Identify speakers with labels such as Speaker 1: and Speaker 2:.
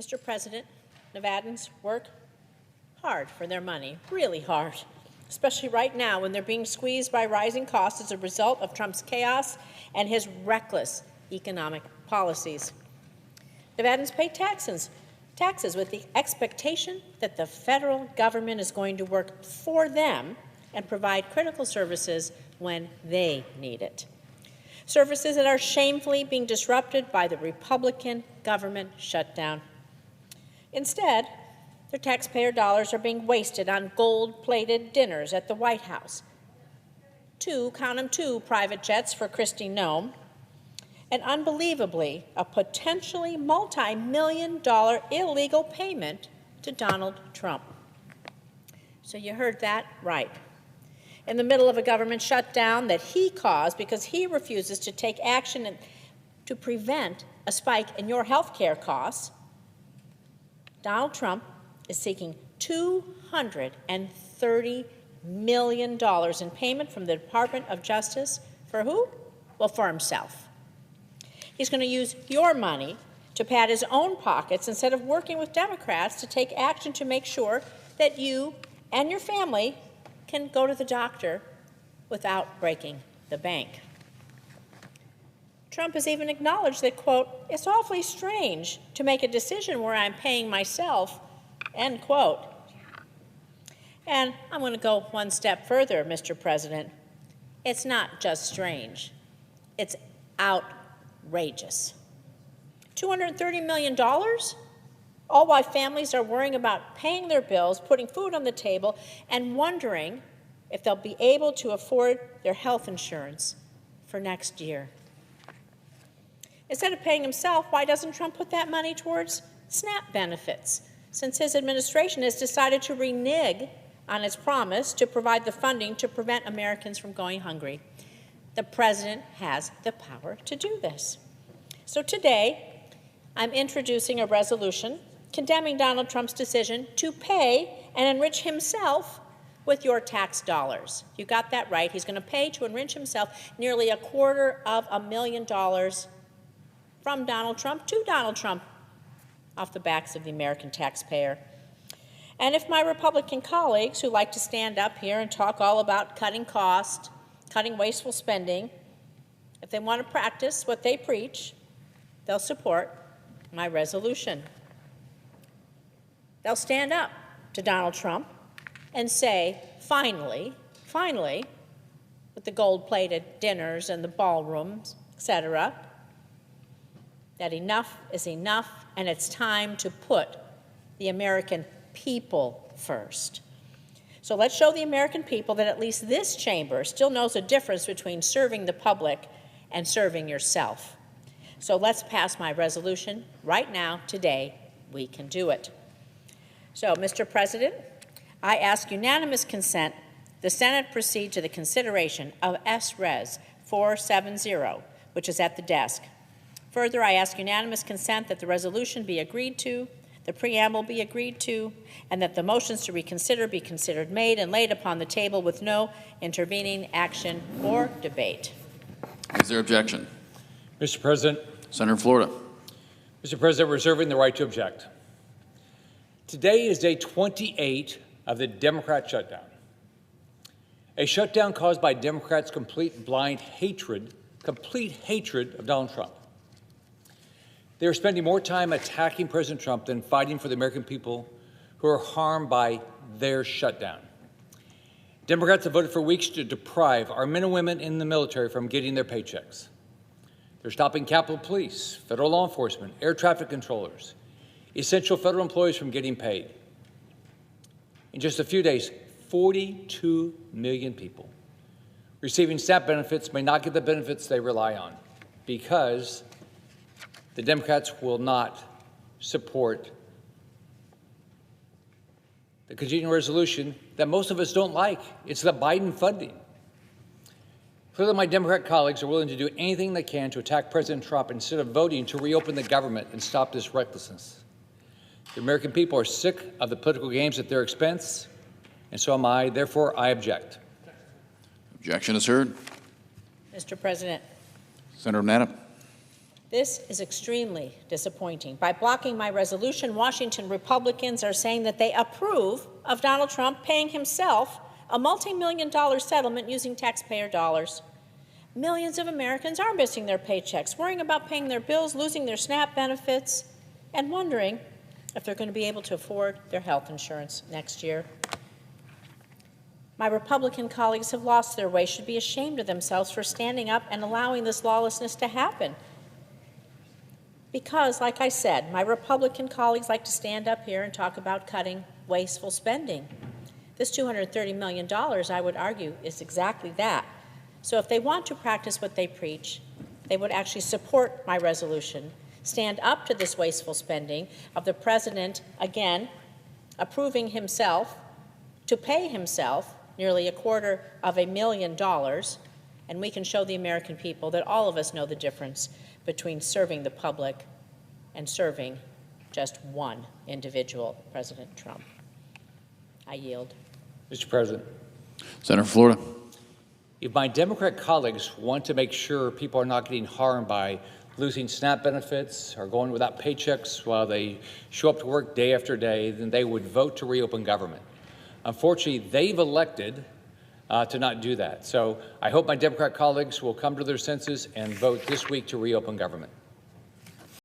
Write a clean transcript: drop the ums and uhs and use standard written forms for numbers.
Speaker 1: Mr. President, Nevadans work hard for their money, really hard, especially right now when they're being squeezed by rising costs as a result of Trump's chaos and his reckless economic policies. Nevadans pay taxes with the expectation that the federal government is going to work for them and provide critical services when they need it. Services that are shamefully being disrupted by the Republican government shutdown. Instead, their taxpayer dollars are being wasted on gold-plated dinners at the White House, count them, two private jets for Kristi Noem, and unbelievably, a potentially multi-million-dollar illegal payment to Donald Trump. So you heard that right. In the middle of a government shutdown that he caused because he refuses to take action to prevent a spike in your health care costs, Donald Trump is seeking $230 million in payment from the Department of Justice for who? Well, for himself. He's going to use your money to pad his own pockets instead of working with Democrats to take action to make sure that you and your family can go to the doctor without breaking the bank. Trump has even acknowledged that, quote, it's awfully strange to make a decision where I'm paying myself, end quote. And I'm going to go one step further, Mr. President. It's not just strange. It's outrageous. $230 million? All while families are worrying about paying their bills, putting food on the table, and wondering if they'll be able to afford their health insurance for next year. Instead of paying himself, why doesn't Trump put that money towards SNAP benefits, since his administration has decided to renege on its promise to provide the funding to prevent Americans from going hungry? The president has the power to do this. So today, I'm introducing a resolution condemning Donald Trump's decision to pay and enrich himself with your tax dollars. You got that right. He's going to pay to enrich himself nearly $250,000 from Donald Trump to Donald Trump off the backs of the American taxpayer. And if my Republican colleagues who like to stand up here and talk all about cutting costs, cutting wasteful spending, if they want to practice what they preach, they'll support my resolution. They'll stand up to Donald Trump and say, finally, with the gold-plated dinners and the ballrooms, etc., that enough is enough, and it's time to put the American people first. So let's show the American people that at least this chamber still knows the difference between serving the public and serving yourself. So let's pass my resolution right now, today. We can do it. So, Mr. President, I ask unanimous consent the Senate proceed to the consideration of S-Res 470, which is at the desk. Further, I ask unanimous consent that the resolution be agreed to, the preamble be agreed to, and that the motions to reconsider be considered made and laid upon the table with no intervening action or debate.
Speaker 2: Is there objection?
Speaker 3: Mr. President.
Speaker 2: Senator Florida.
Speaker 3: Mr. President, reserving the right to object. Today is day 28 of the Democrat shutdown. A shutdown caused by Democrats' complete blind hatred of Donald Trump. They are spending more time attacking President Trump than fighting for the American people who are harmed by their shutdown. Democrats have voted for weeks to deprive our men and women in the military from getting their paychecks. They're stopping Capitol Police, federal law enforcement, air traffic controllers, essential federal employees from getting paid. In just a few days, 42 million people receiving SNAP benefits may not get the benefits they rely on because the Democrats will not support the continuing resolution that most of us don't like. It's the Biden funding. Clearly, my Democrat colleagues are willing to do anything they can to attack President Trump instead of voting to reopen the government and stop this recklessness. The American people are sick of the political games at their expense, and so am I. Therefore, I object.
Speaker 2: Objection is heard.
Speaker 1: Mr. President.
Speaker 2: Senator Nana.
Speaker 1: This is extremely disappointing. By blocking my resolution, Washington Republicans are saying that they approve of Donald Trump paying himself a multi-million-dollar settlement using taxpayer dollars. Millions of Americans are missing their paychecks, worrying about paying their bills, losing their SNAP benefits, and wondering if they're going to be able to afford their health insurance next year. My Republican colleagues have lost their way, should be ashamed of themselves for standing up and allowing this lawlessness to happen. Because, like I said, my Republican colleagues like to stand up here and talk about cutting wasteful spending. This $230 million, I would argue, is exactly that. So if they want to practice what they preach, they would actually support my resolution, stand up to this wasteful spending of the president, again, approving himself to pay himself nearly $250,000, and we can show the American people that all of us know the difference between serving the public and serving just one individual, President Trump. I yield.
Speaker 3: Mr. President.
Speaker 2: Senator from Florida.
Speaker 3: If my Democrat colleagues want to make sure people are not getting harmed by losing SNAP benefits or going without paychecks while they show up to work day after day, then they would vote to reopen government. Unfortunately, they've elected to not do that. So I hope my Democrat colleagues will come to their senses and vote this week to reopen government.